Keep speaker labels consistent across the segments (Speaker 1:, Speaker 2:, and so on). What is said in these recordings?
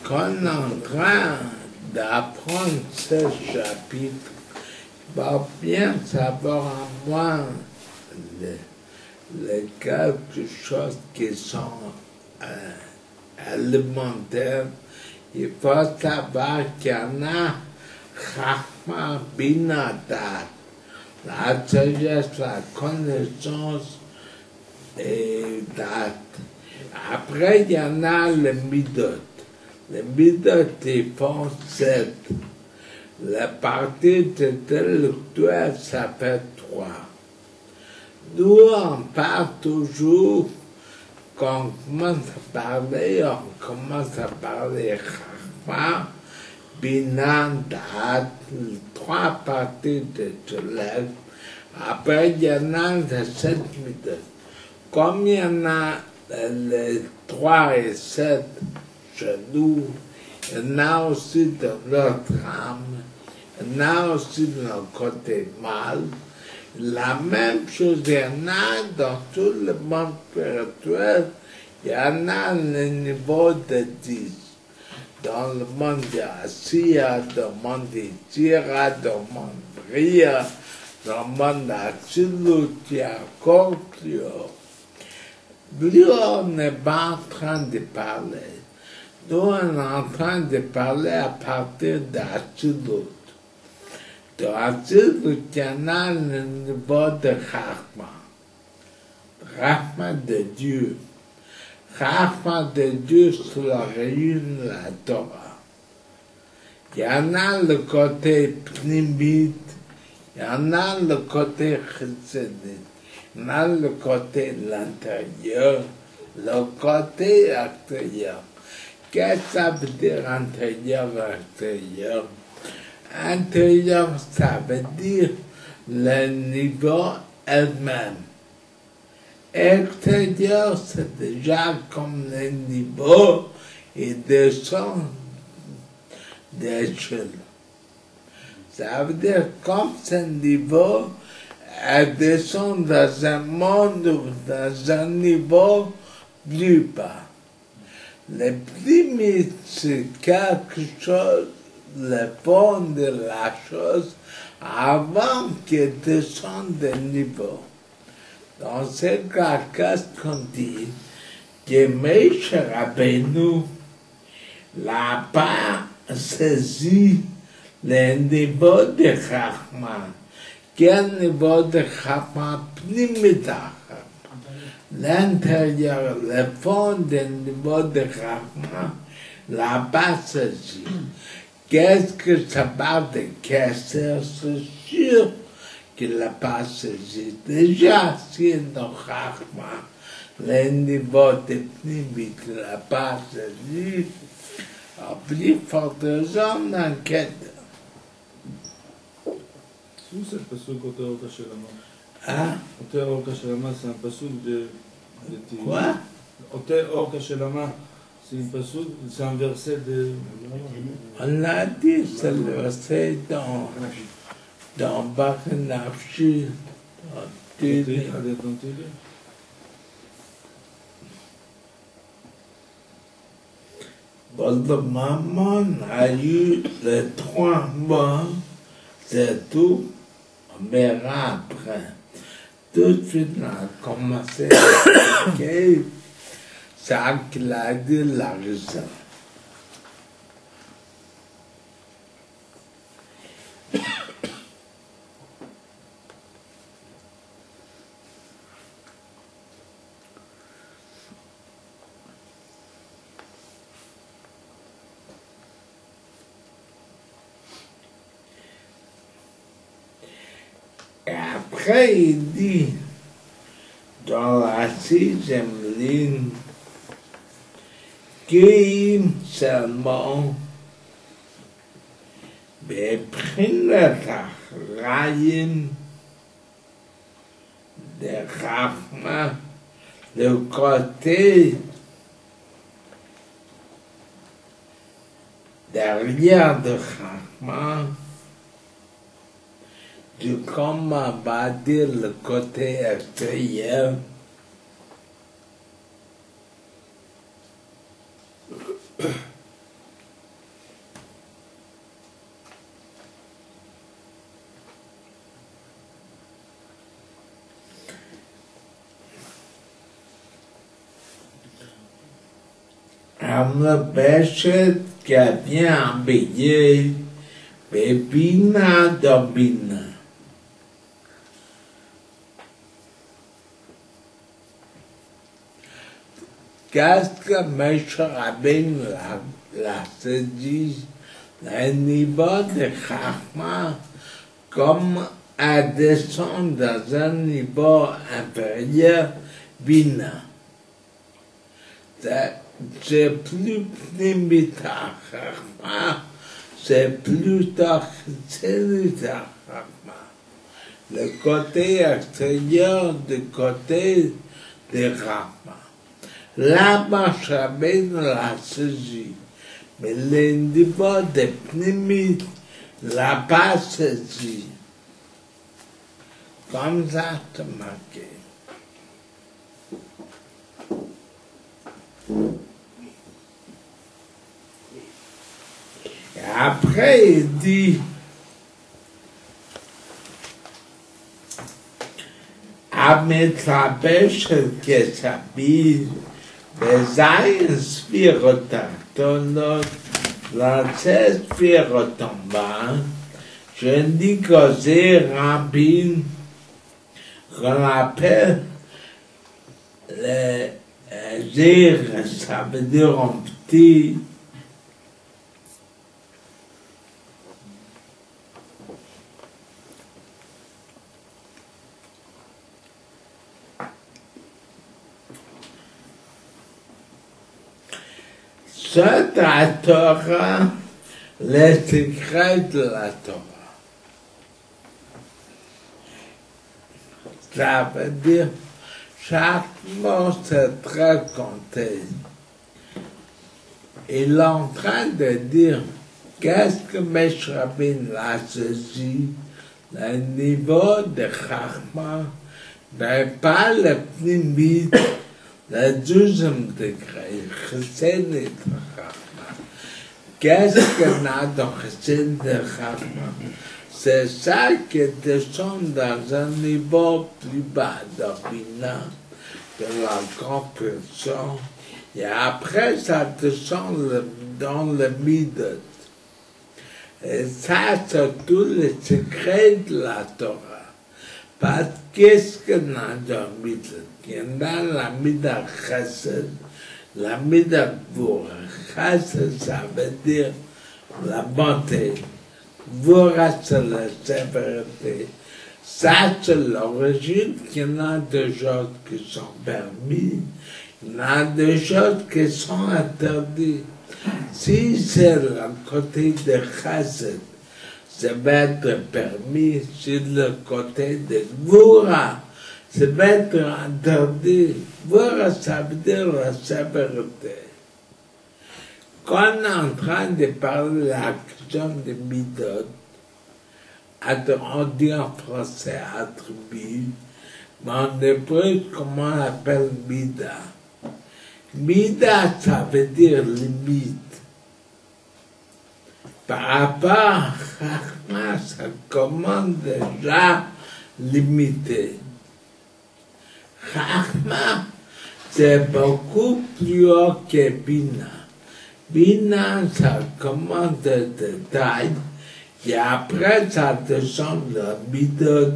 Speaker 1: Quand on est en train d'apprendre ce chapitre, il va bien savoir en moins les quelque chose qui sont élémentaires. Il faut savoir qu'il y en a Chachma Binadat, la sagesse, la connaissance et date. Après, il y en a les midot. Les midot, ils font 7. La partie intellectuelle, ça fait 3. Nous, on parle toujours, quand on commence à parler Chachma, Binan, Da'at, 3 parties de l'être. Après, il y en a les 7 midot. Comme il y en a les 3 et 7 chez nous, il y en a aussi dans notre âme, il y en a aussi dans le côté mal. La même chose, il y en a dans tout le monde spirituel, il y en a le niveau de 10. Dans le monde d'Asiya, dans le monde d'Itira, dans le monde Bria, dans le monde d'Atsilut, il y a encore plus haut. Lui, on n'est pas en train de parler. Nous, on est en train de parler à partir d'Atsilut. Dans Atsilut, il y en a le niveau de Chachma. Chachma de Dieu. Chachma de Dieu, cela réunit la Torah. Il y en a le côté pnimit, il y en a le côté chesed. On a le côté de l'intérieur, le côté extérieur. Qu'est-ce que ça veut dire intérieur, extérieur? Intérieur, ça veut dire le niveau elle-même. Extérieur, c'est déjà comme le niveau et descend d'échelle. Ça veut dire comme ce niveau, elle descend dans un monde ou dans un niveau plus bas. Les limites, c'est quelque chose, le fond de la chose, avant qu'elle descende de niveau. Dans ce cas, qu'est-ce qu'on dit? Que Moshe Rabbeinu n'a pas saisi le niveau de Chachma. Quel niveau de Chachma Pnimita? L'intérieur, le fond du niveau de Chachma, l'a pas saisi. Qu'est-ce que ça parle de Kesser? C'est sûr qu'il l'a pas saisi. Déjà, si dans Chachma, le niveau de Pnimita ne l'a pas saisi, à plus forte raison, enquête.
Speaker 2: Où c'est le passouk Oter Orka Shelama?
Speaker 1: Hein?
Speaker 2: Oter Orka Shelama, c'est un passouk de
Speaker 1: Quoi?
Speaker 2: Oter Orka Shelama, c'est un verset de...
Speaker 1: On l'a dit, c'est le verset dans Bach Nafshi, dans Tili. Le maman a eu les 3 mois, c'est tout. On verra après. Tout de suite, on a commencé à expliquer ça qu'il a dit l'argent. Et après, il dit, dans la 6e ligne, qu'il seulement beprinat achraïm de Chachma, le côté derrière de Chachma, du comme on va dire le côté extérieur, Amlebeshet Gavyan Beye Bebina Dobina. Qu'est-ce que Moshe Rabbeinu l'a dit le niveau de Chachma comme à descendre dans un niveau inférieur Bina. C'est plus limita Chachma, c'est plus Chachma. Le côté extérieur du côté de Chachma. Là, Moshe Rabbeinu l'a saisi, mais le niveau de Pnimi l'a pas saisi. Comme ça, c'est marqué. Et après, il dit, המתלבש כסביב בזין ספירות תחתונות לצאת ספירות טומבה שאני גוזר רבים qu'on appelle les zères, ça veut dire un petit. C'est la Torah, les secrets de la Torah. Ça veut dire chaque mot c'est très compté. Il est en train de dire qu'est-ce que Moshe Rabbeinu a saisi, le niveau de Chachma, mais pas le Pnimit, le 12e degré, Chesed de Chachma. Qu'est-ce qu'on a dans Chesed de Chachma? C'est ça qui descend dans un niveau plus bas d'Abina, de la compréhension, et après ça descend dans le Midot. Et ça, c'est tous les secrets de la Torah. Parce qu'est-ce qu'on a dans le Midot? Il y en a la Midah Chesed, la Midah Gvura. Chesed, ça veut dire la bonté. Gvura, c'est la sévérité. Ça, c'est l'origine qu'il y en a des choses qui sont permises, il y en a des choses qui sont interdites. Si c'est le côté de Chesed, ça va être permis. Si le côté de Gvura, ça va être interdit. Gvura, ça veut dire la sévérité. Quand on est en train de parler de la question de Midot, on dit en français attribut, mais en hébreu, comment on appelle Mida? Mida, ça veut dire limite. Par rapport à Chachma, ça commence déjà limité. Chachma, c'est beaucoup plus haut que Bina. Bina, ça commence de détail, et après ça descend le Midot,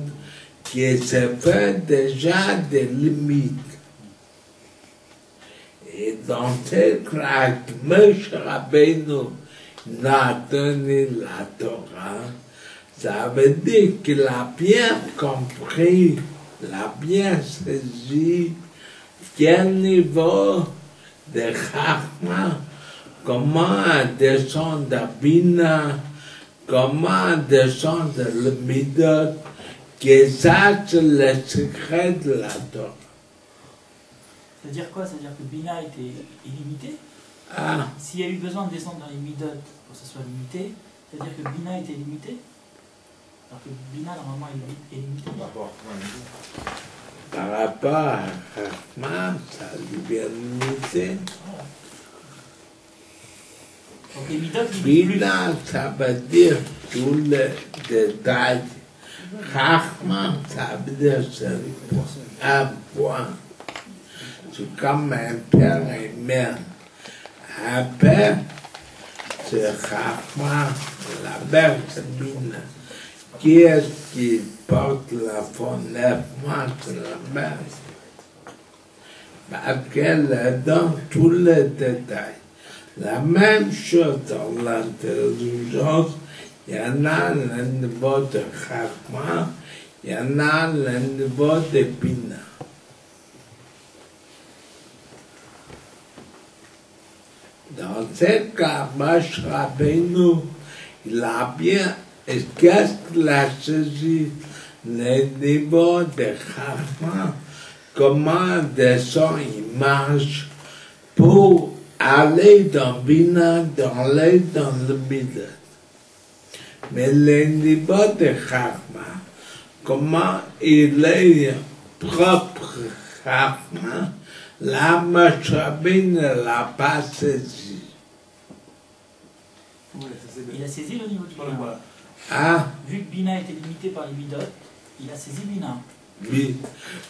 Speaker 1: qui se fait déjà des limites. Et dans cette classe, Moshe Rabbeinu n'a donné la Torah, ça veut dire qu'il a bien compris, il a bien saisi quel niveau de Chachma, comment descendre à Bina, comment descendre le Midot, que ça c'est le secret de la Torah.
Speaker 3: C'est-à-dire quoi? C'est-à-dire que Bina était illimité?
Speaker 1: Ah.
Speaker 3: S'il y a eu besoin de descendre dans les Midot pour que ce soit limité, c'est-à-dire que Bina était limité? Alors que Bina, normalement, est limité.
Speaker 1: Par rapport à Chachma, ça lui est limité.
Speaker 3: Et Midot, il dit plus.
Speaker 1: Bina, ça veut dire tout le détail. Chachma, ça veut dire c'est un point. C'est comme un père et une mère. Un père, c'est Chachma, la mère, c'est Bina. Qui est-ce qui porte la fondement de la mère? Parce qu'elle donne tous les détails. La même chose dans l'intelligence, il y en a le niveau de Chachma, il y en a le niveau de Bina. Dans ce cas, Moshe Rabbeinu, il a bien, qu'est-ce qu'il a saisi? Le niveau de Chachma, comment descend il marche pour aller dans Bina, dans le Midat. Mais le niveau de Chachma, comment il est propre Chachma, la Moshe Rabbeinu ne l'a pas saisi.
Speaker 3: Il a saisi le niveau du Bina.
Speaker 1: Ah,
Speaker 3: Vu que Bina était limité par les Midot, il a saisi Bina.
Speaker 1: oui.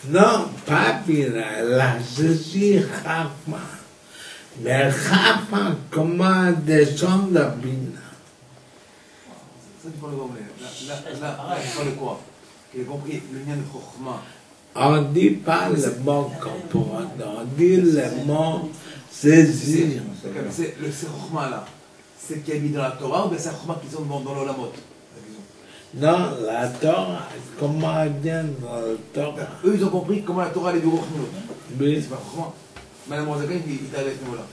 Speaker 1: Non, pas Bina, elle a saisi Chachma. Mais Chachma, comment descendre dans Bina?
Speaker 4: Ça, tu parles de là, tu parles de quoi? J'ai compris, le lien de Chokhmah.
Speaker 1: On ne dit pas le mot comprendre, on dit le mot saisir.
Speaker 4: C'est le Chokhmah là. C'est qui est mis dans la Torah ou bien c'est Chokhmah qui sont dans l'Olamot?
Speaker 1: Non, la Torah, comment vient dans la Torah?
Speaker 4: Eux, ils ont compris comment la Torah est du Chokhmah.
Speaker 1: Oui.
Speaker 4: C'est pas Chokhmah. Madame Mozaka, il est à ce niveau-là.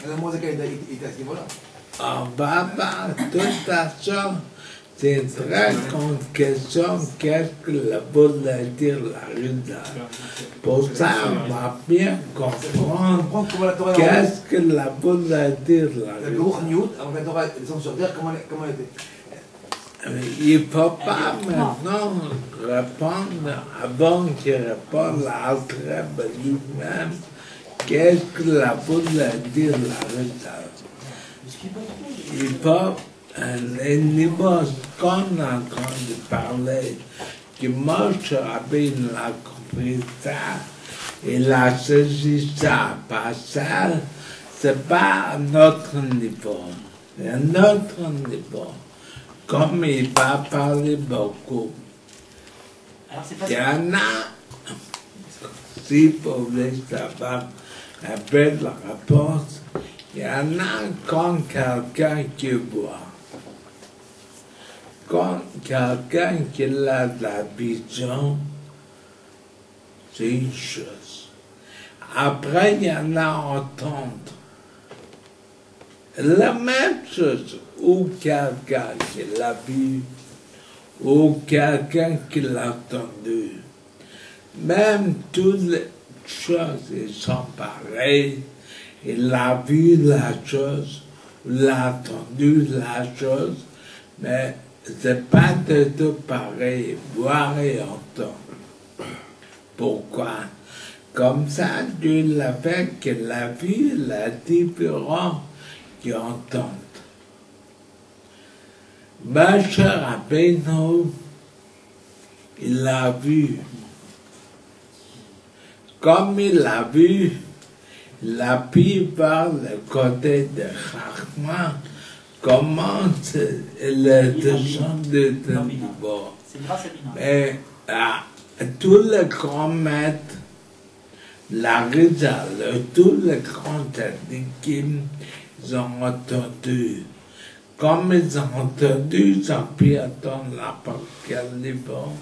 Speaker 4: Madame Mozaka, il est à ce niveau-là.
Speaker 1: On va voir, de toute façon, c'est une très grande question, qu'est-ce que la voulait dire la Rida. Pour ça, on va bien comprendre qu'est-ce que la voulait dire la
Speaker 4: Le
Speaker 1: Rida.
Speaker 4: Chokhmah, avant que la Torah descende sur terre, comment elle était?
Speaker 1: Il ne faut pas maintenant répondre, avant qu'il réponde à Altreb lui-même, qu'est-ce que la voulait dire la Rida. Il faut un niveau qu'on est en train de parler, que Moshe Rabbeinu a compris ça, il a saisi ça, pas ça, c'est pas un autre niveau, c'est un autre niveau. Comme il va parler beaucoup.
Speaker 3: Alors c'est pas
Speaker 1: Il y en a, si vous voulez savoir un peu la réponse, il y en a quand quelqu'un qui boit. Quand quelqu'un qui a de la vision, c'est une chose. Après, il y en a à entendre. La même chose, ou quelqu'un qui l'a vu, ou quelqu'un qui l'a entendu. Même toutes les choses, elles sont pareilles. Il a vu la chose, il a entendu la chose, mais c'est pas du tout pareil, voir et entendre. Pourquoi? Comme ça, Dieu l'a fait que la vie, la différence qui entendent. Moshe Rabbeinu, il l'a vu. Comme il l'a vu, il a pu voir le côté de Chachma, comment il est descendu de niveau.
Speaker 3: c'est grâce à Bina.
Speaker 1: Mais tous les grands maîtres, la Rida, tous les grands tzadikim, ils ont entendu. Comme ils ont entendu, ils ont pu attendre n'importe quel niveau.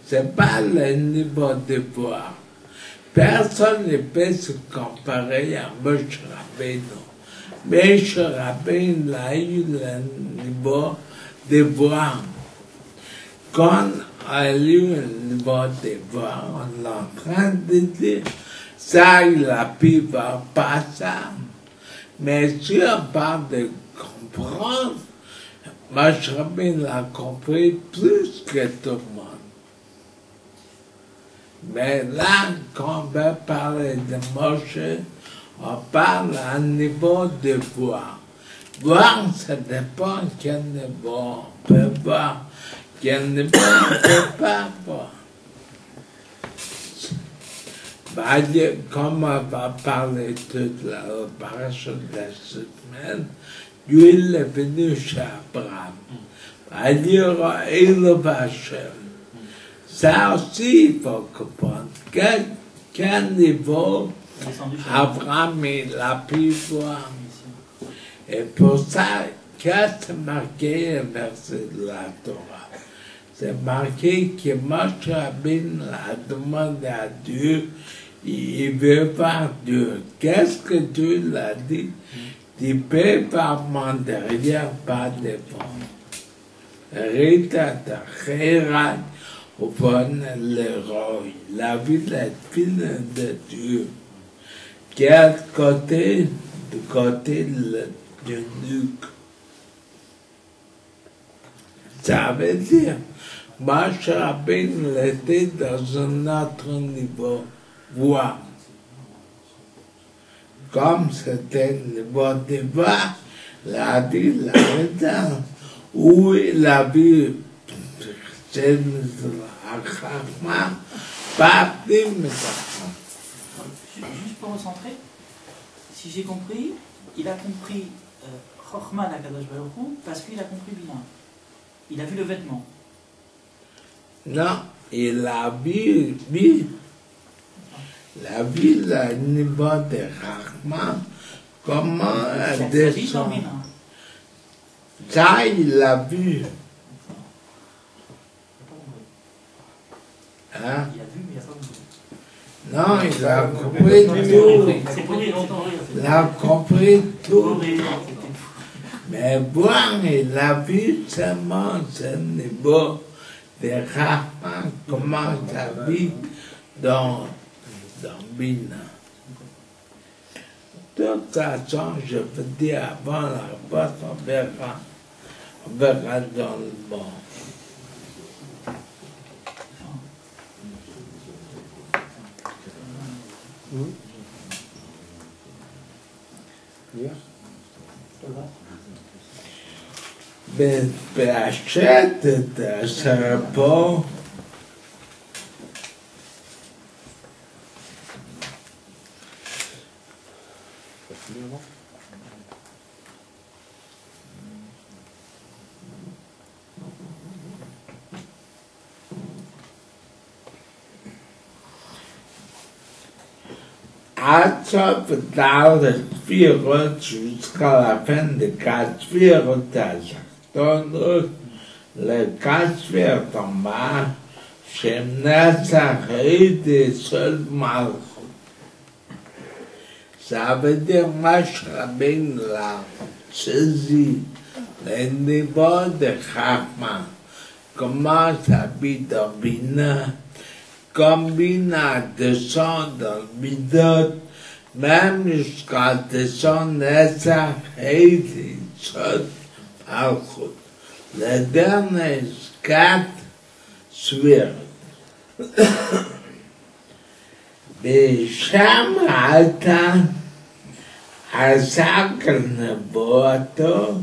Speaker 1: C'est pas le niveau de voir. Personne ne peut se comparer à Moshe Rabbeinu. Moshe Rabbeinu a eu le niveau de voir. Quand on a eu le niveau de voir, on est en train de dire, ça il a pu voir, pas ça. Mais si on parle de comprendre, Moshe Rabbeinu a compris plus que tout le monde. Mais là, quand on va parler de Moshe, On parle à un niveau de voir. Voir, ça dépend quel niveau on peut voir, quel niveau on ne peut pas voir. Comme on va parler toute la parole de la semaine, Dieu est venu chez Abraham. Il y aura élevation. Ça aussi, il faut comprendre. Quel niveau Abraham il a pu voir. Et pour ça, quand c'est marqué un verset de la Torah, c'est marqué que Moshe Rabbeinu a demandé à Dieu, il veut voir Dieu. Qu'est-ce que Dieu l'a dit? Tu peux voir mon derrière, pas devant. Rita Tacherat, au fond, l'héros, la ville est pleine de Dieu. Quel côté? Du côté du nuque. Ça veut dire, Moshe Rabbeinu était dans un autre niveau, voir. Comme c'était le niveau de voir, il a dit la raison, où il a vu c'est pas
Speaker 3: Juste pour recentrer, si j'ai compris, il a compris Chochma d'Akadosh Baruch Hu parce qu'il a compris Bina. Il a vu le vêtement.
Speaker 1: Non, il a vu le niveau de Chochma, comment elle descend. Ça, il l'a vu. Hein?
Speaker 3: Il a vu, mais il n'a pas compris.
Speaker 1: Non, il a compris tout.
Speaker 3: C'est pour rire,
Speaker 1: Il a compris tout. Mais bon, il a vu seulement ce niveau de Rahman, comment ça vit dans Bina. De toute façon, je veux dire avant la réponse, on verra dans le bon. Ben, achète ça pas. Atop dans le Sphirot jusqu'à la fin de 4 Sphirot à Sachton, le 4 Sphirot en bas, Shemna Sachid et seul Malchut. Ça veut dire Moshe Rabbeinu l'a saisi le niveau de Chachma, comment ça vit dans Bina. Comme Bina descend dans le Midot, même jusqu'à descendre Netzach et Yitzhak Malchut. Les derniers 4 Sphirot. ושם עלתה עסק נבואתו,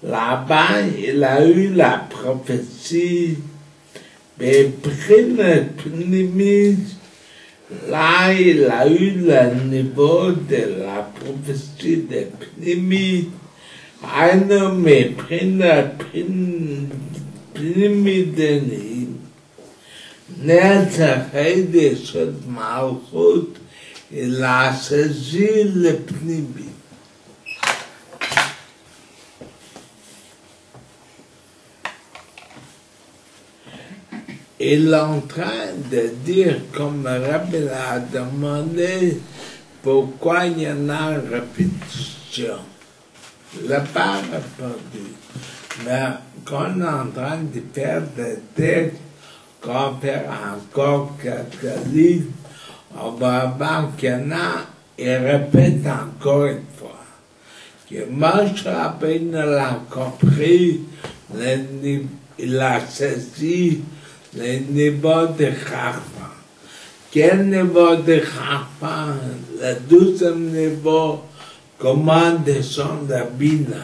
Speaker 1: là-bas il a eu la prophétie. Beprinat pnimis, là il a eu le niveau de la prophétie de pnimis. Aino me prinat pnimideni. Netzach de Sod Malchut, il a saisi le pnimi. Il est en train de dire, comme Rabbi l'a demandé, pourquoi il y en a une répétition. Il n'a pas répondu. Mais quand on est en train de faire des textes, qu'on fait encore quelques livres, on va voir qu'il y en a, il répète encore une fois. Que Moshe Rabbeinu l'a compris, il a saisi le niveau de Chachma. quel niveau de Chachma, le 12e niveau, comment descendre la Bina.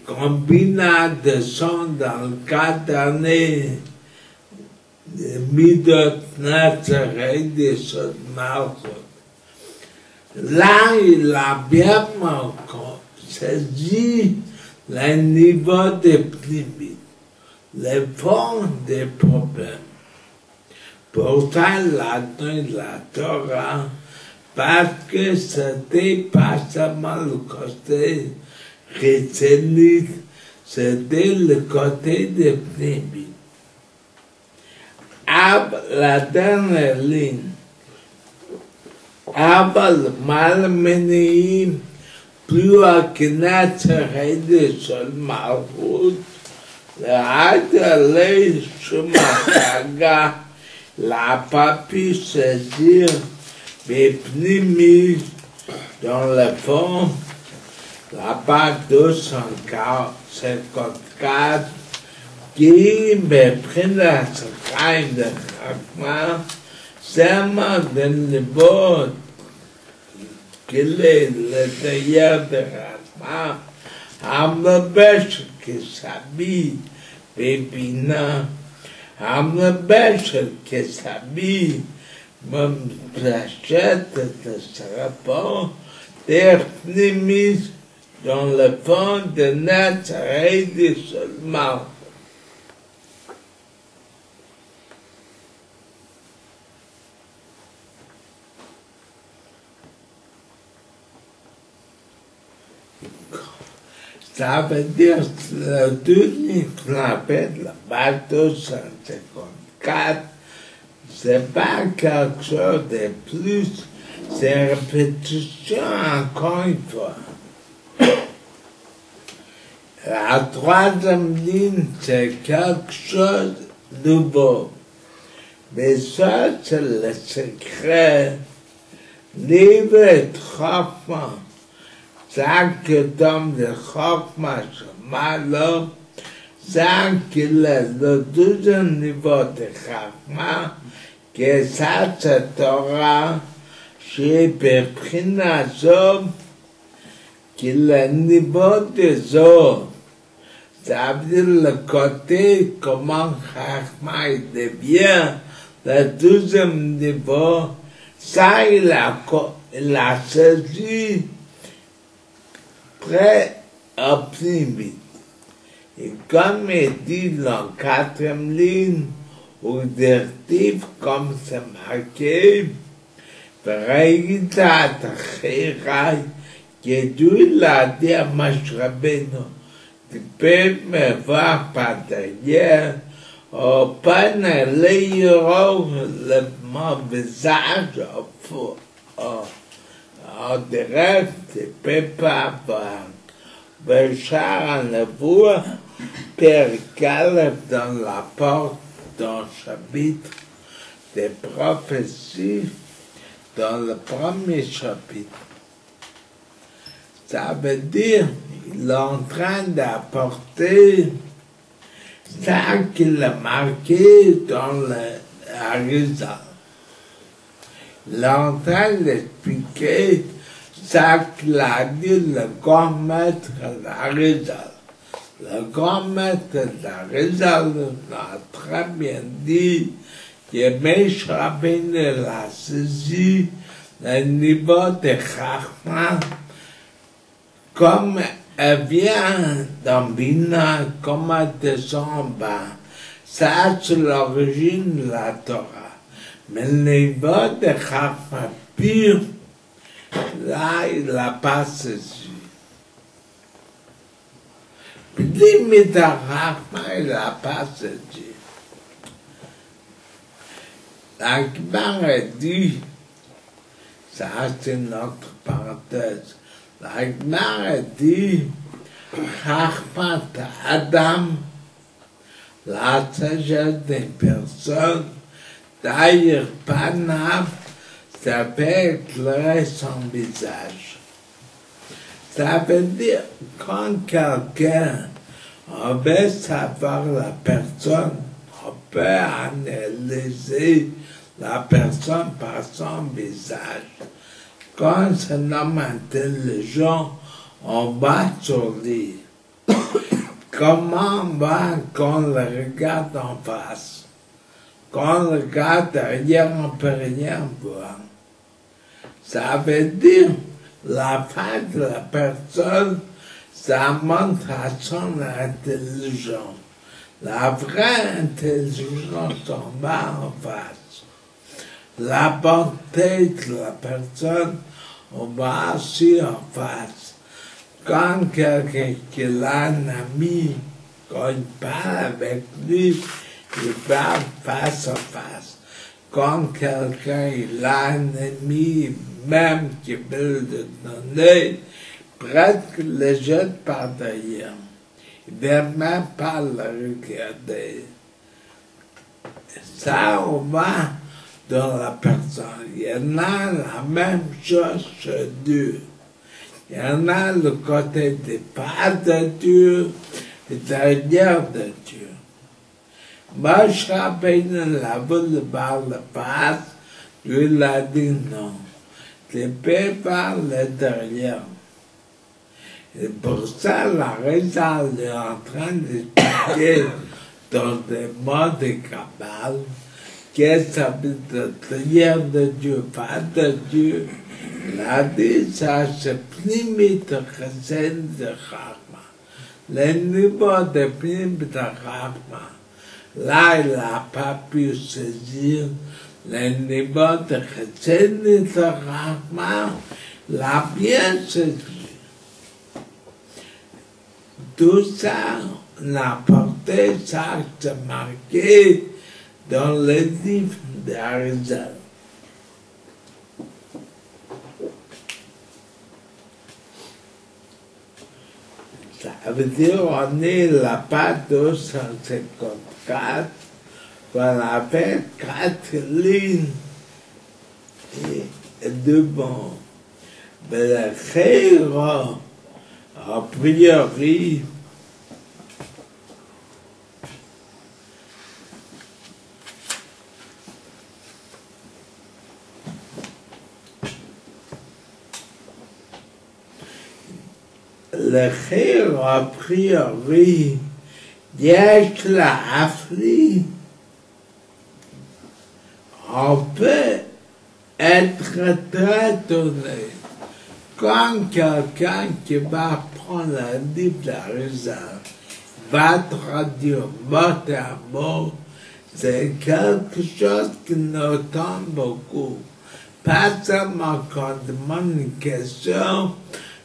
Speaker 1: Quand Bina descend dans le cadre d'année, de Midot Nazareth des Sod Malchut. Là, il a bien saisi le niveau des limites, le fond des problèmes. Pour ça, il a donné la Torah, parce que c'était pas seulement le côté Rétzenit, c'était le côté des limites. La dernière ligne, אבל מלמנים פלו הקנת הרדי של מלכות לעד עלי שום השגה לפפי סדיר בפנימי dans le fond la part 254 qui מבחינת חיים דחכמה seulement dans le bord qu'il est le tailleur de Rachma, Hamlebesh qui s'habille, Bébina, Hamlebesh qui s'habille, même j'achète de ce rapport, des pnimis dans le fond de Nazareth et seulement. Ça veut dire que le deuxième qu'on appelle le bateau 154, c'est pas quelque chose de plus, c'est répétition encore une fois. La troisième ligne, c'est quelque chose de nouveau. Mais ça, c'est le secret. Livre et Chachma. Chaque homme de Chachma Shema, chaque le deuxième niveau de Chachma, que ça c'est Torah, chez Bepchina Zov, qui le niveau des autres. Ça veut dire le côté comment Chachma devient le deuxième niveau. Ça, il a saisi près optimiste. Et comme il dit dans la 4e ligne, ou directif, comme c'est marqué, Vraïta Tachirai, qui dû la dire à Moshe Rabbeinu, tu peux me voir par derrière, au panneau, mon visage en direct, tu ne peux pas voir. Béchar en voix, Père Caleb dans la porte d'un chapitre des prophéties dans le premier chapitre. Ça veut dire qu'il est en train d'apporter ça qu'il a marqué dans l'Arizal. Il est en train d'expliquer ça qu'il a dit le grand maître de l'Arizal. Le grand maître de l'Arizal a très bien dit que Moshe Rabbeinu l'a saisi le niveau de Chachma comme elle vient dans Bina, comme elle descend en bas. Ça, c'est l'origine de la Torah. Mais le niveau de Chachma pur, là, il n'a pas saisi. Puis limite à Chachma, il n'a pas saisi. La Gemara dit, ça c'est notre parenthèse, la Gemara dit, Chachmat Adam, la sagesse des personnes, d'ailleurs Panav, ça peut éclairer son visage. Ça veut dire, quand quelqu'un veut savoir la personne, on peut analyser la personne par son visage. Quand un homme intelligent, on va sur lui. Comment va qu'on le regarde en face? Quand on le regarde derrière, on ne peut rien voir. Ça veut dire la face de la personne, ça montre à son intelligence. La vraie intelligence, on va en face. La bonté de la personne, on va aussi en face. Quand quelqu'un qui a un ami, quand il parle avec lui, il parle face à face. Quand quelqu'un il a un ami, même qui veut le donner, presque le jette par derrière. Il ne veut même pas le regarder. Ça, on va dans la personne. Il y en a la même chose chez Dieu. Il y en a le côté des pas de Dieu et derrière de Dieu. Moshe Rabbeinu l'a voulu par le face, lui il a dit non. Tu peux par le derrière. Et pour ça, la raison est en train d'expliquer dans des mots de Kabbale que ça veut dire derrière de Dieu, pas de Dieu. Il a dit ça, c'est plus de chesed de Chachma. Le niveau de plus de Chachma. Là, il n'a pas pu saisir le niveau de chesed de Chachma. Il a bien saisi. Tout ça, on a porté ça, c'est marqué dans le livre d'Arizal. Ça veut dire on est la page 254, on a fait 4 lignes et 2 bons. Mais le Chéra, a priori, le Chéra, a priori, יש להפליא, on peut être très donné. Quand quelqu'un qui va prendre un livre d'Arizal va traduire mot à mot, c'est quelque chose qui nous tend beaucoup. Pas seulement qu'on demande une question,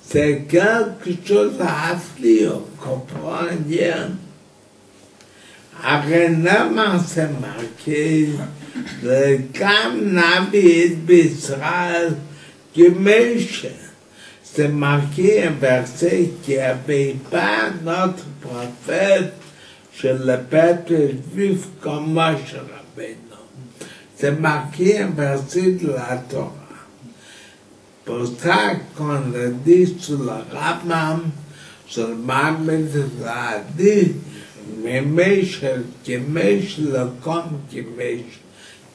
Speaker 1: c'est quelque chose à affliger, on comprend bien. Arénament, c'est marqué, le Kam Nabi d'Israël qui méchant. C'est marqué un verset qui n'avait pas notre prophète chez le peuple juif comme Moshe Rabbeinu. C'est marqué un verset de la Torah. Pour ça qu'on le dit sur le Rambam, sur le Mahamad l'a dit, mais Mèche, qui mèche le comme qui mèche,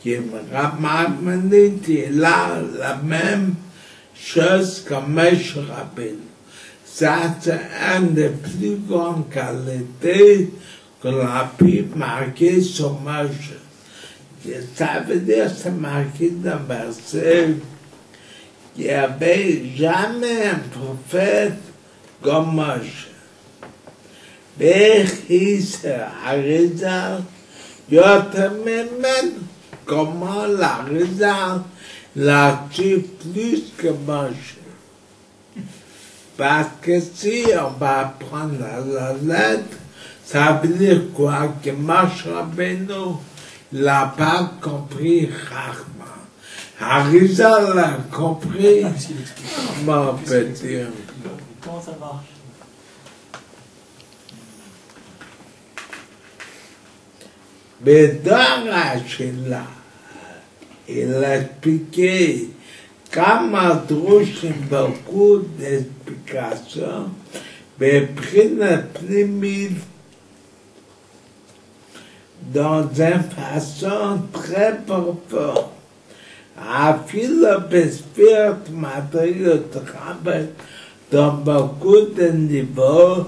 Speaker 1: qui Rambam dit, il a la même chose comme Moshe Rabbeinu. Ça, c'est une des plus grandes qualités qu'on a pu marquer sur Moshe. Ça veut dire que c'est marqué dans le verset qu'il n'y avait jamais un prophète comme Moshe. Béchis Arizal, Yotememen, comment l'Arizal l'a tué plus que Moshe. Parce que si on va prendre la lettre, ça veut dire quoi? Que Moshe Rabbeinu n'a pas compris Chachma. Arizal l'a compris. Comment on peut dire?
Speaker 3: Comment ça marche?
Speaker 1: Mais dans la Shila, il a expliqué, comme à Drouchim, beaucoup d'explications, mais pris le primit, dans une façon très profonde. À philosophie matérielle travaille dans beaucoup de niveaux.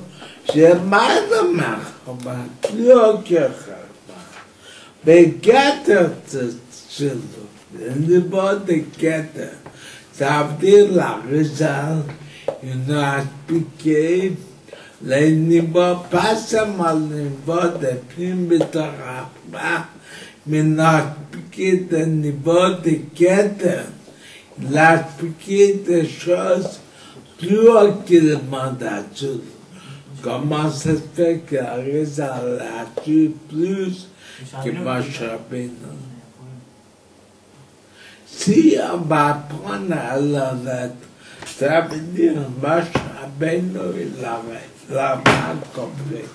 Speaker 1: J'ai mal de marquer, plus aucun mais quatre, le niveau de quatre, ça veut dire la raison, il a expliqué les niveaux, pas seulement le niveau de primitoire, mais il a expliqué le niveau de quatre. Il a expliqué des choses plus hautes que le mandat. Comment ça se fait que la raison a tué plus que Moshe Rabbeinu? Si on va prendre à la lettre, ça veut dire Moshe Rabbeinu, il a mal compris.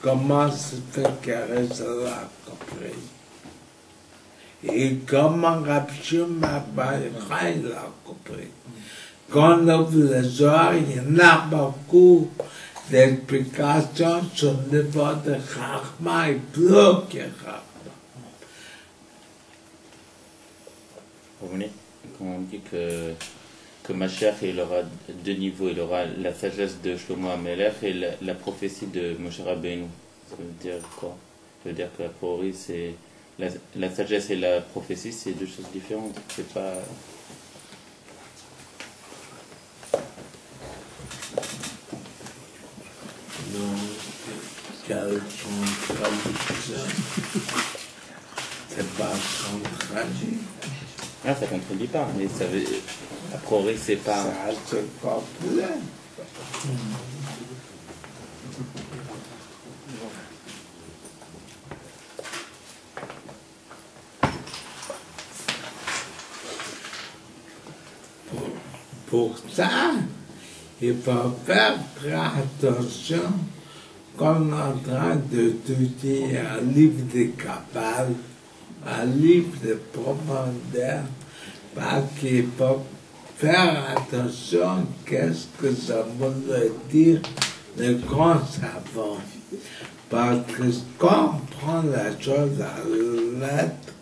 Speaker 1: Comment ça se fait que la raison l'a compris? Et comment Rabbi Shimon Bar Yochai l'a compris? Quand on ouvre les oreilles, il y en a beaucoup d'explications sur le niveau de Chachma et plus que Chachma.
Speaker 5: Vous venez, quand on dit que Mashiach, il aura deux niveaux, il aura la sagesse de Shlomo HaMelech et la prophétie de Moshe Rabbeinu. Ça veut dire quoi? Ça veut dire que la priori, c'est la sagesse et la prophétie, c'est deux choses différentes. C'est pas...
Speaker 1: Quelle contradiction. C'est pas contradit.
Speaker 5: Ah, ça contredit pas, mais ça veut... A priori, c'est pas...
Speaker 1: Ça c'est pas plein. Pour ça, il faut faire très attention quand on est en train d'étudier un livre de Kabbale, un livre de profondeur, parce qu'il faut faire attention qu'est-ce que ça veut dire le grand savant. Parce que quand on prend la chose à la lettre,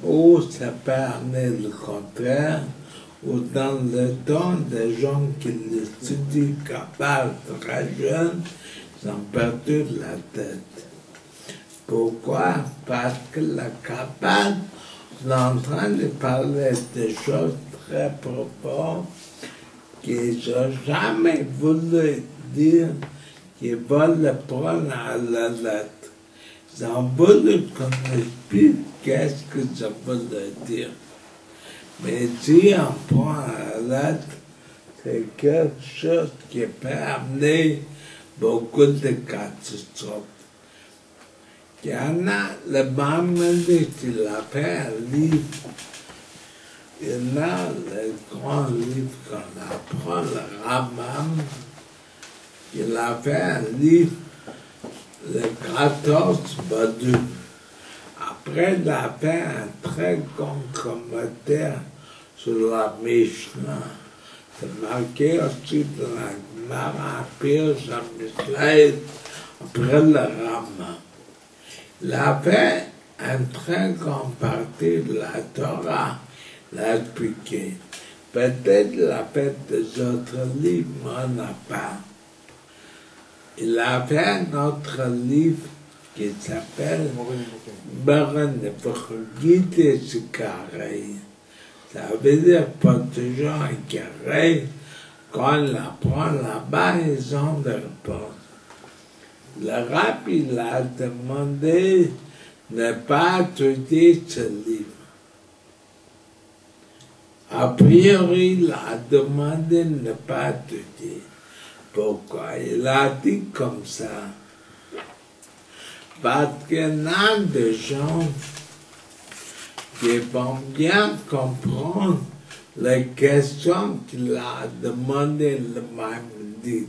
Speaker 1: ou ça peut amener le contraire, ou dans le temps des gens qui étudient Kabbale très jeunes, ils ont perdu la tête. Pourquoi? Parce que la Kabbale, on est en train de parler de choses très profondes qu'ils n'ont jamais voulu dire qu'ils veulent le prendre à la lettre. Ils ont voulu qu'on explique qu'est-ce que ça veut dire. Mais si on prend à la lettre, c'est quelque chose qui peut amener beaucoup de catastrophes. Il y en a, le Maimonides, il a fait un livre. Il y en a le grand livre qu'on apprend, le Rambam. Il a fait un livre, le 14 modules. Après, il a fait un très grand commentaire sur la Mishnah. C'est marqué aussi dans la Gemara, Pirsh HaMishlei, après le Rambam. Il a fait une très grande partie de la Torah, il a expliqué. Peut-être il a fait des autres livres, mais on n'a pas. Il a fait un autre livre qui s'appelle Baran Guide et carré. Ça veut dire pas toujours un carré. Quand on l'apprend là-bas, ils ont des réponses. Le rabbi l'a demandé de ne pas étudier ce livre. A priori, il a demandé de ne pas étudier. Pourquoi? Il a dit comme ça. Parce qu'il y en a des gens qui vont bien comprendre les questions qu'il a demandé le Maimonides.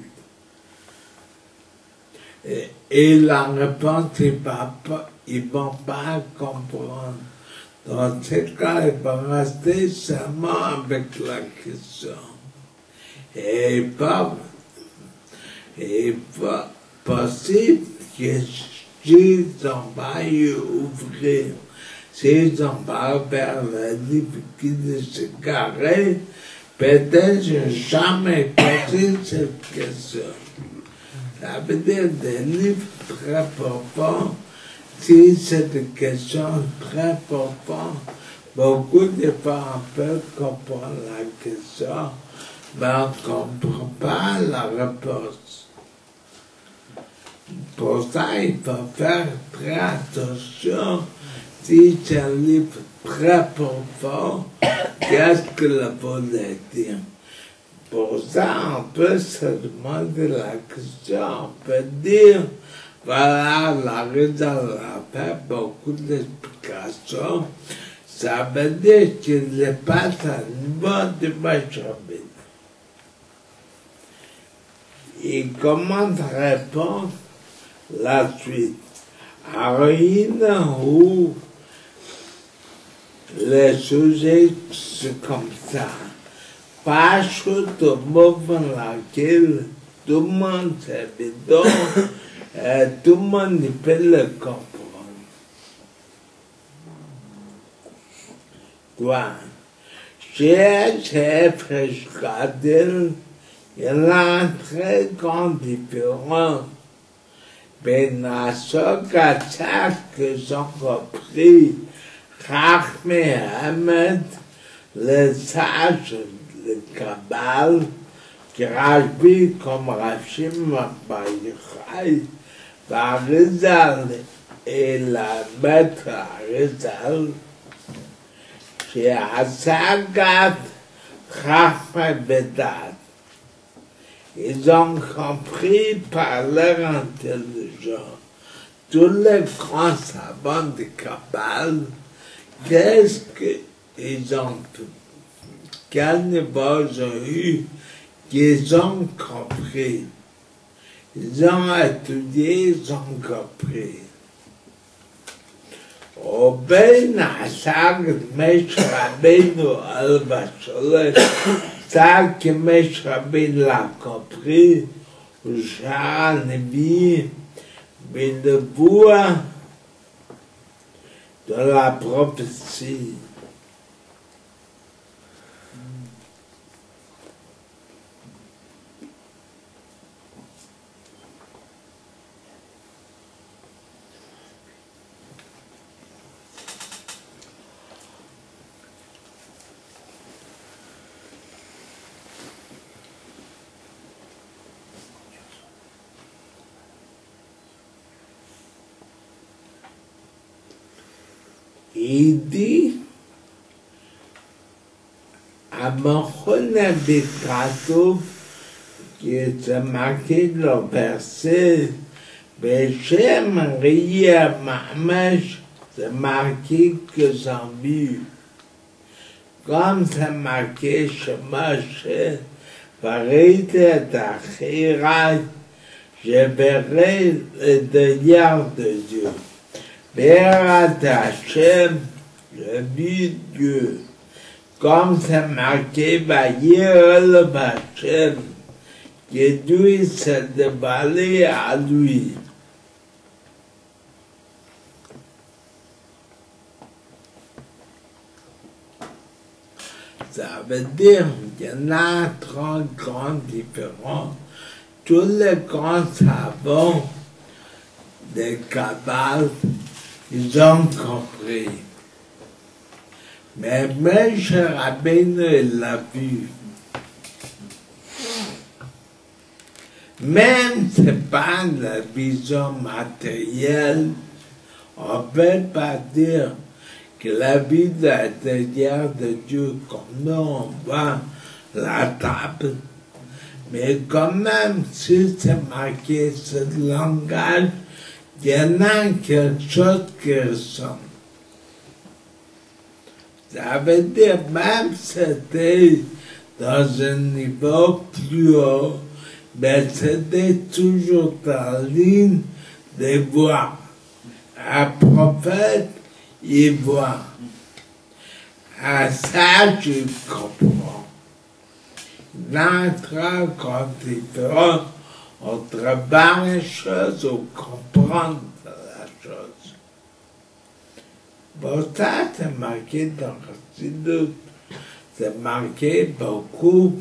Speaker 1: Et la réponse, ils ne vont pas comprendre. Dans ce cas, ils vont rester seulement avec la question. Et pas possible que s'ils ont pas ouvrir, s'ils ont pas vers la difficulté de se garer, peut-être je n'ai jamais posé cette question. Ça veut dire des livres très profonds. Si c'est une question très profonde, beaucoup de fois on peut comprendre la question, mais on ne comprend pas la réponse. Pour ça, il faut faire très attention. Si c'est un livre très profond, qu'est-ce que le voulait dire? Pour ça, on peut se demander la question, on peut dire, voilà, la raison a fait beaucoup d'explications. Ça veut dire qu'il n'est pas à niveau de Moshe Rabbeinu. Il commence à répondre la suite. Alors, où les sujets sont comme ça. Pas chose de moment dans laquelle tout le monde est évident et tout le monde peut le comprendre. Toi, chez Freshgardel, il y a un très grand différence. Mais dans ce cas que j'ai compris, Chachmei Ahmed, le sage de Kabbal, qui Rajbi comme Rachim Baïchai, par Rizal et la maître Rizal, chez Asagat Chachmei Vedat. Ils ont compris par leur intelligence, tous les grands savants de Kabbal, qu'est-ce qu'ils ont fait, quel niveau ils ont eu, qu'ils ont compris. Ils ont étudié, ils ont compris. Au ben Asag Moshe Rabbeinu al-Basholeh, ça que Moshe Rabbeinu l'a compris, Sha'ar Nevi, Benevoua, de la prophétie. Il dit à Mochon Bikatou, qui est marqué le verset, Beshem Ria Mamash, c'est marqué que j'en vu. Comme c'est marqué chez Moshe, Varité d'Achira, je verrai le délire de Dieu. Béat Hachem, je vis Dieu. Comme c'est marqué, Vayirel Hachem, que Dieu s'est dévoilé à lui. Ça veut dire qu'il y en a 30 grandes différences. Tous les grands savants de Kabbal, ils ont compris. Mais Moshe Rabbeinu l'a vu. Même si ce n'est pas la vision matérielle, on ne peut pas dire que la vie intérieure de Dieu, comme nous on voit la table, mais quand même, si c'est marqué ce langage, il y en a quelque chose qui ressemble. Ça veut dire, même si c'était dans un niveau plus haut, mais c'était toujours en ligne de voir. Un prophète, il voit. Un sage, il comprend. Il y a une grande différence entre voir les choses ou comprendre Bon, ça, c'est marqué dans Chassidut. C'est marqué beaucoup.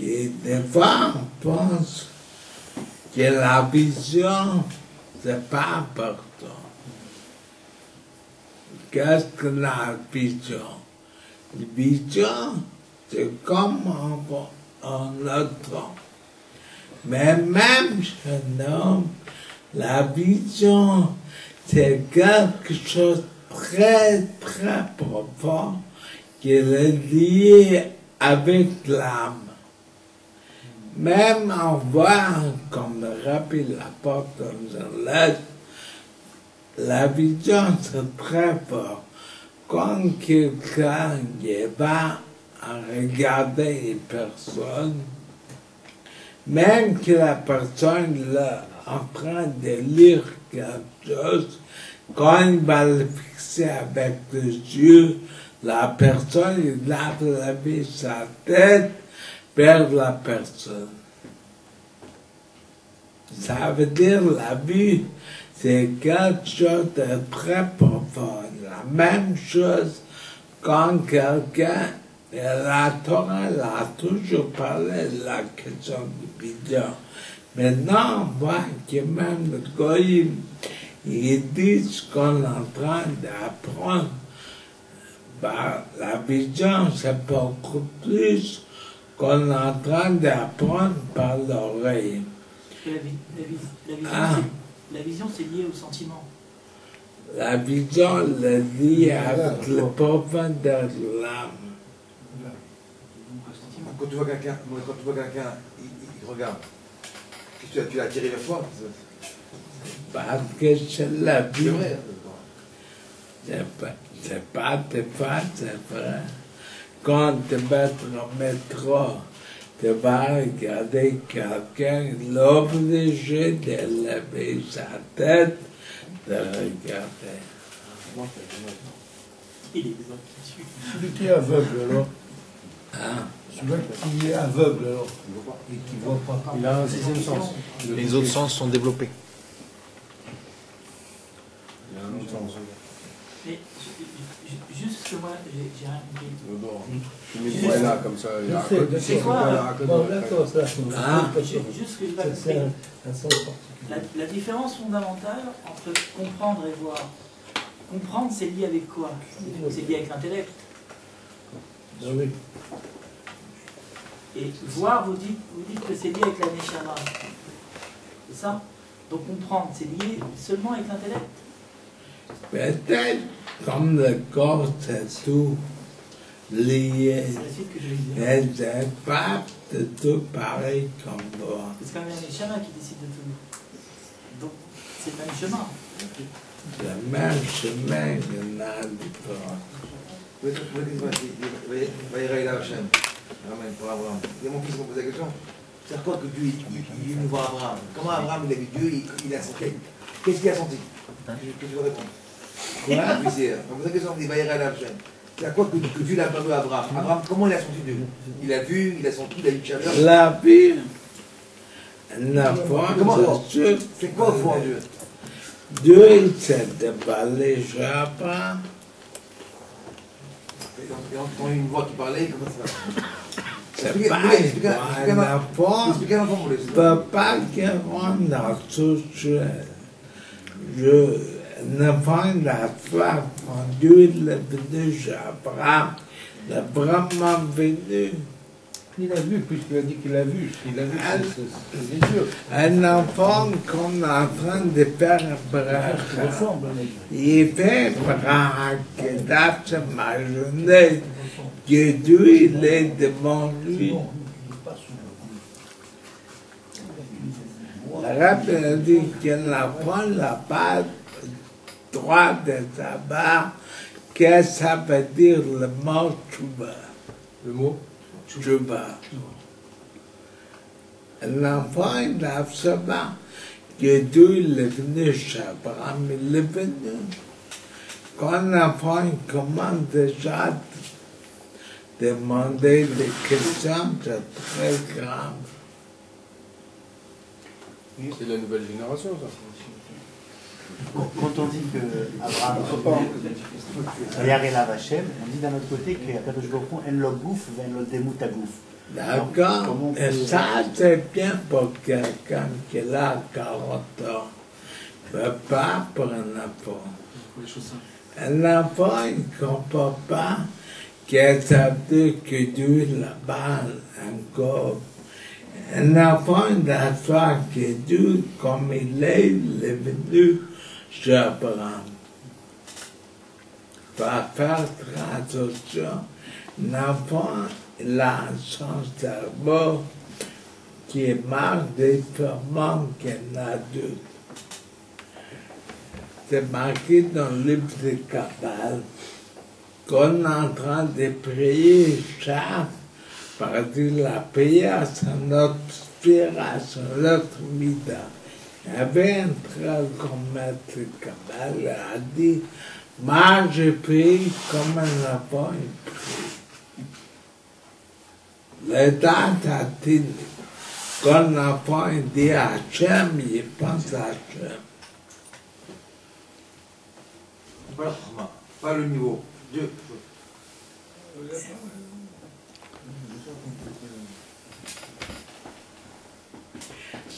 Speaker 1: Et des fois, on pense que la vision, c'est pas important. Qu'est-ce que la vision? La vision, c'est comme un autre. Mais même chez l'homme, la vision, c'est quelque chose de très, très profond qui est lié avec l'âme. Même en voyant, comme le Rabbi l'apporte dans une lettre, la vision c'est très fort. Quand quelqu'un va à regarder une personne, même que la personne est en train de lire quelque chose, quand il va le fixer avec les yeux, la personne il lave sa tête vers la personne. Ça veut dire la vue, c'est quelque chose de très profond. La même chose quand quelqu'un, la Torah a toujours parlé de la question de vision. Maintenant, on voit que même le Goïm, ils disent qu'on est en train d'apprendre. Bah, la vision, c'est beaucoup plus qu'on est en train d'apprendre par l'oreille.
Speaker 3: La vision, c'est lié au sentiment.
Speaker 1: La vision est liée avec le profondeur de l'âme.
Speaker 4: Quand tu vois quelqu'un, il regarde. Tu l'as attiré vers toi.
Speaker 1: Parce que c'est la vie.
Speaker 4: C'est vrai.
Speaker 1: C'est pas de fois, c'est vrai. Quand tu vas être au métro, tu vas regarder quelqu'un, l'obligé de lever sa tête, de regarder.
Speaker 3: Il est dessus.
Speaker 2: Celui qui est aveugle, alors.
Speaker 1: Hein?
Speaker 2: Celui qui est aveugle, alors. Et qui ne voit pas.
Speaker 6: Il a un sixième sens. Les autres sens sont développés.
Speaker 2: Il a un autre sens.
Speaker 3: Mais juste que moi, j'ai rien compris.
Speaker 6: Tu mets le doigt là, comme ça. Il y a un code.
Speaker 3: C'est quoi
Speaker 1: Ah.
Speaker 3: Juste que je vais compris. La différence fondamentale entre comprendre et voir. Comprendre, c'est lié avec quoi? C'est lié avec l'intellect.
Speaker 2: Oui.
Speaker 3: Et voir, vous dites que c'est lié avec la neshama. C'est ça? Donc comprendre, c'est lié seulement avec l'intellect?
Speaker 1: Peut-être comme le corps, c'est tout lié.
Speaker 3: C'est la suite que je vais dire.
Speaker 1: Mais c'est pas de tout pareil comme moi.
Speaker 3: C'est quand même la neshama qui décide de tout. Donc, c'est le même chemin.
Speaker 1: Le même chemin, il y en a différents.
Speaker 4: Et mon fils m'a posé la question. C'est quoi que Dieu il nous voit Abraham? Comment Abraham il a vu Dieu, il a senti? Qu'est-ce qu'il a senti? Qu'est-ce que je veux répondre?
Speaker 1: Quoi?
Speaker 4: On me pose la question, il va y aller à la chaîne. C'est à quoi que Dieu l'a parlé à Abraham? Abraham, comment il a senti Dieu? Il a vu, il a senti, il a eu une chaleur.
Speaker 1: La vie, la forme,
Speaker 4: c'est quoi au fond Dieu?
Speaker 1: Dieu, il s'est déballé chez Abraham.
Speaker 4: Et on a une voix qui parlait, comment ça va?
Speaker 1: C'est pas la forme. Ne peut pas rendre la chose. Je ne prends la foi quand Dieu est venu chez Abraham. Il est vraiment venu.
Speaker 2: Il a vu, puisqu'il a dit qu'il a vu. Il a vu, c'est les yeux.
Speaker 1: Un enfant qu'on est en train de faire Abraham. Il fait Abraham que dans ma journée, que Dieu il est devant lui. Le Rabbi a dit que l'enfant n'a pas droit de savoir qu'est-ce que ça veut dire le mot Tchouba.
Speaker 6: Le mot
Speaker 1: Tchouba. L'enfant, il doit savoir que Dieu il est venu chez Abraham, il est venu. Quand l'enfant commence déjà à demander des questions, c'est très grave.
Speaker 6: c'est la nouvelle génération, ça.
Speaker 7: Quand on dit que Abraham Yarelav Hashem, on dit d'un autre côté qu'Akadosh Baruch Hu en lo gouf ve'en lo demut hagouf.
Speaker 1: D'accord. Et ça, c'est bien pour quelqu'un qui a 40 ans. Ne peut pas pour un enfant. Un enfant, il ne comprend pas que ça veut que Dieu là-bas encore. Un enfant, il doit savoir que Dieu, comme il est venu chez Abraham. Il faut faire attention. Un enfant, il a son cerveau qui marche différemment qu'un adulte. C'est marqué dans le livre de Kabbale qu'on est en train de prier chaque, par exemple, la prière, c'est notre spira, c'est notre mida. Il y avait un très grand maître de Kabbale, il a dit, moi je prie comme un enfant, il prie. L'état a dit, quand l'enfant dit Hachem, il pense à Hachem.
Speaker 4: Voilà, pas le niveau. Dieu.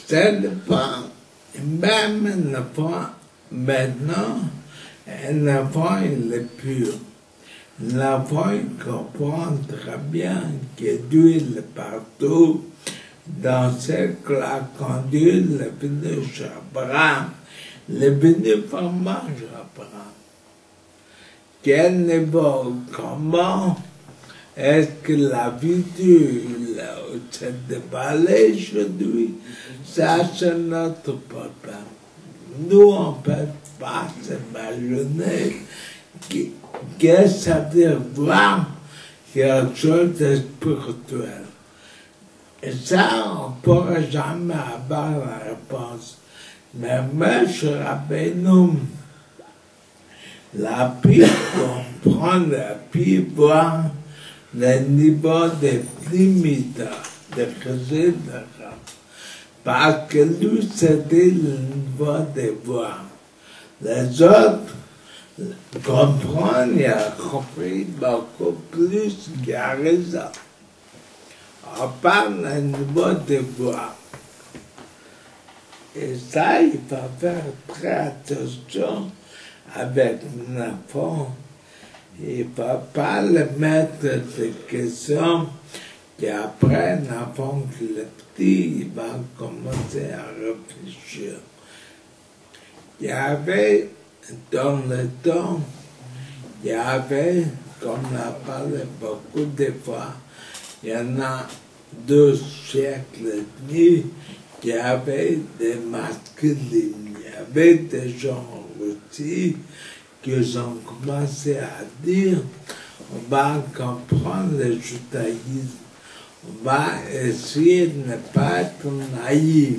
Speaker 1: Ça dépend. Même un enfant, maintenant, un enfant, il est pur. L'enfant, il comprend très bien que Dieu est partout. Dans ce cas-là, quand Dieu est venu chez Abraham, il est venu vraiment chez Abraham. Quel niveau, comment est-ce que la vie de Dieu s'est déballée chez lui? Ça, c'est notre problème. Nous, on ne peut pas s'imaginer qu'est-ce que ça veut dire voir quelque chose de spirituel. Et ça, on ne pourra jamais avoir la réponse. Mais M. Rabbeinu, la pire comprendre, la pire voir le niveau de limites de Chazidra. Parce que lui, c'était le niveau de voir. Les autres comprennent et ont compris beaucoup plus qu'à raison. On parle d'un niveau de voir. Et ça, il faut faire très attention avec l'enfant. Il ne faut pas le mettre de questions qu'après l'enfant qui est petit, il va commencer à réfléchir. Il y avait, dans le temps, il y avait, comme on a parlé beaucoup de fois, il y en a 2 siècles et demi, il y avait des masculines, il y avait des gens aussi qui ont commencé à dire on va comprendre le judaïsme, on va essayer de ne pas être naïf.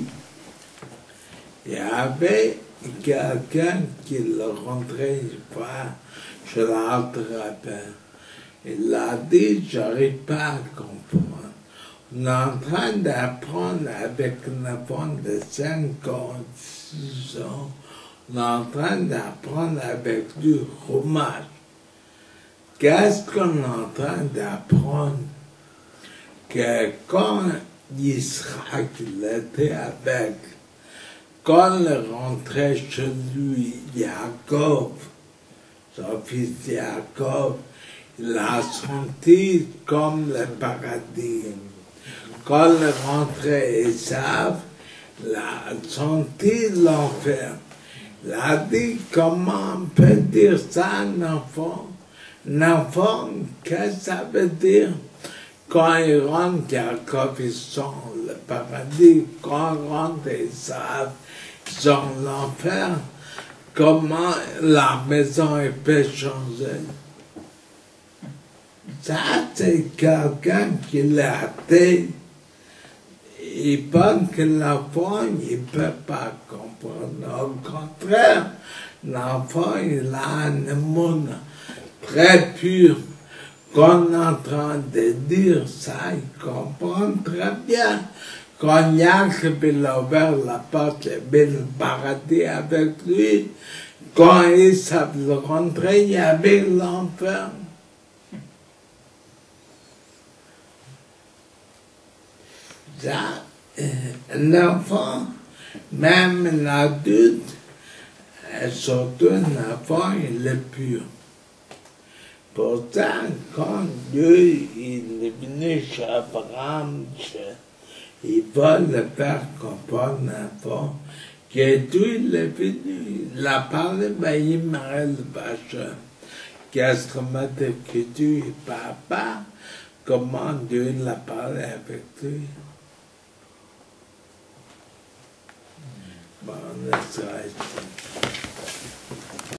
Speaker 1: Il y avait quelqu'un qui le rentrait chez l'autre rabbin. Il a dit, j'arrive pas à comprendre. On est en train d'apprendre avec un enfant de 5 ans, 6 ans, on est en train d'apprendre avec du fromage. Qu'est-ce qu'on est en train d'apprendre? Que quand Israël était avec, quand il rentrait chez lui, Jacob, son fils Jacob, il a senti comme le paradis. Quand il rentrait Esav, il a senti l'enfer. Il a dit, comment on peut dire ça à un enfant? Un enfant, qu'est-ce que ça veut dire? Quand il rentre, Jacob, il sent le paradis. Quand il rentre Esav, il sent l'enfer. Comment la maison peut changer? Ça, c'est quelqu'un qui l'a athée. Il pense que l'enfant, il ne peut pas comprendre. Au contraire, l'enfant, il a un monde très pur. Quand on est en train de dire ça, il comprend très bien. Quand Jacob il a ouvert la porte, il avait le paradis avec lui. Quand il savait rentrer, il y avait l'enfer. Ça, l'enfant, même l'adulte, surtout l'enfant, il est pur. Pourtant, quand Dieu il est venu chez Abraham, il va le faire comprendre l'enfant que Dieu il est venu. Il a parlé, mais il m'a le vache. Qu'est-ce que m'a dit que Dieu est papa? Comment Dieu l'a parlé avec lui? Bon, on est